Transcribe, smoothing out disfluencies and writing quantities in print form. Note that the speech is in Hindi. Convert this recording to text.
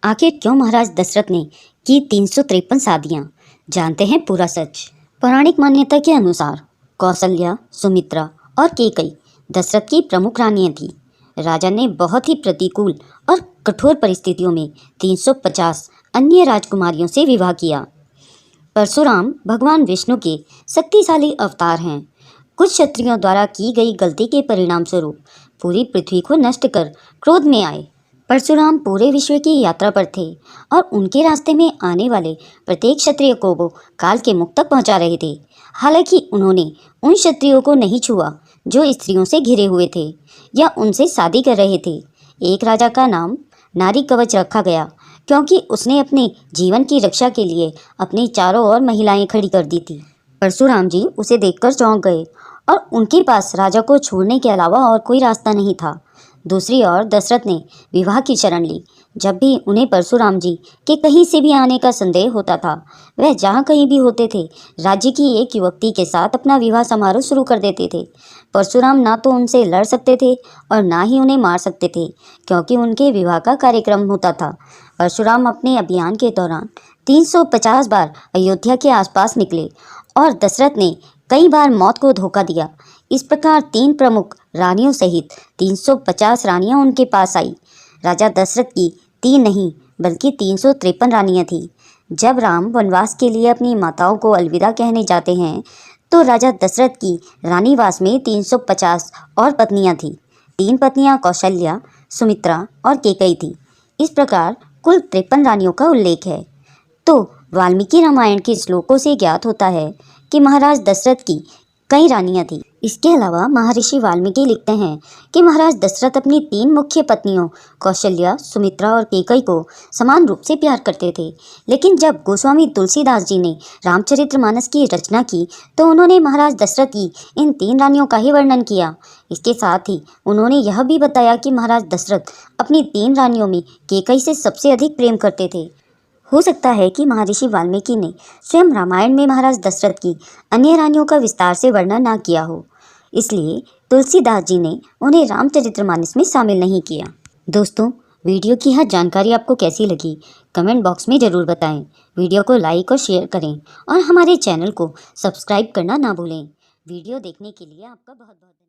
आखिर क्यों महाराज दशरथ ने की 353 शादियां? जानते हैं पूरा सच। पौराणिक मान्यता के अनुसार कौशल्या, सुमित्रा और केकई दशरथ की प्रमुख रानियां थीं। राजा ने बहुत ही प्रतिकूल और कठोर परिस्थितियों में 350 अन्य राजकुमारियों से विवाह किया। परशुराम भगवान विष्णु के शक्तिशाली अवतार हैं। कुछ क्षत्रियों द्वारा की गई गलती के परिणाम स्वरूप पूरी पृथ्वी को नष्ट कर क्रोध में आए। परशुराम पूरे विश्व की यात्रा पर थे और उनके रास्ते में आने वाले प्रत्येक क्षत्रिय को वो काल के मुख तक पहुंचा रहे थे। हालांकि उन्होंने उन क्षत्रियों को नहीं छुआ जो स्त्रियों से घिरे हुए थे या उनसे शादी कर रहे थे। एक राजा का नाम नारी कवच रखा गया क्योंकि उसने अपने जीवन की रक्षा के लिए अपनी चारों ओर महिलाएं खड़ी कर दी थी। परशुराम जी उसे देखकर चौंक गए और उनके पास राजा को छोड़ने के अलावा और कोई रास्ता नहीं था। दूसरी ओर दशरथ ने विवाह की शरण ली। जब भी उन्हें परशुराम जी के कहीं से भी आने का संदेह होता था, वह जहाँ कहीं भी होते थे राज्य की एक युवती के साथ अपना विवाह समारोह शुरू कर देते थे। परशुराम ना तो उनसे लड़ सकते थे और ना ही उन्हें मार सकते थे क्योंकि उनके विवाह का कार्यक्रम होता था। परशुराम अपने अभियान के दौरान 350 बार अयोध्या के आसपास निकले और दशरथ ने कई बार मौत को धोखा दिया। इस प्रकार 3 प्रमुख रानियों सहित 350 रानियां उनके पास आई। राजा दशरथ की 3 नहीं बल्कि 353 रानियां थीं। जब राम वनवास के लिए अपनी माताओं को अलविदा कहने जाते हैं तो राजा दशरथ की रानीवास में 350 और पत्नियां थीं। 3 पत्नियां कौशल्या, सुमित्रा और केकई थी। इस प्रकार कुल 53 रानियों का उल्लेख है। तो वाल्मीकि रामायण के श्लोकों से ज्ञात होता है कि महाराज दशरथ की कई रानियां थीं। इसके अलावा महर्षि वाल्मीकि लिखते हैं कि महाराज दशरथ अपनी 3 मुख्य पत्नियों कौशल्या, सुमित्रा और केकई को समान रूप से प्यार करते थे। लेकिन जब गोस्वामी तुलसीदास जी ने रामचरितमानस की रचना की तो उन्होंने महाराज दशरथ की इन 3 रानियों का ही वर्णन किया। इसके साथ ही उन्होंने यह भी बताया कि महाराज दशरथ अपनी 3 रानियों में केकई से सबसे अधिक प्रेम करते थे। हो सकता है कि महर्षि वाल्मीकि ने स्वयं रामायण में महाराज दशरथ की अन्य रानियों का विस्तार से वर्णन ना किया हो, इसलिए तुलसीदास जी ने उन्हें रामचरितमानस में शामिल नहीं किया। दोस्तों, वीडियो की यह जानकारी आपको कैसी लगी कमेंट बॉक्स में ज़रूर बताएं। वीडियो को लाइक और शेयर करें और हमारे चैनल को सब्सक्राइब करना ना भूलें। वीडियो देखने के लिए आपका बहुत बहुत धन्यवाद।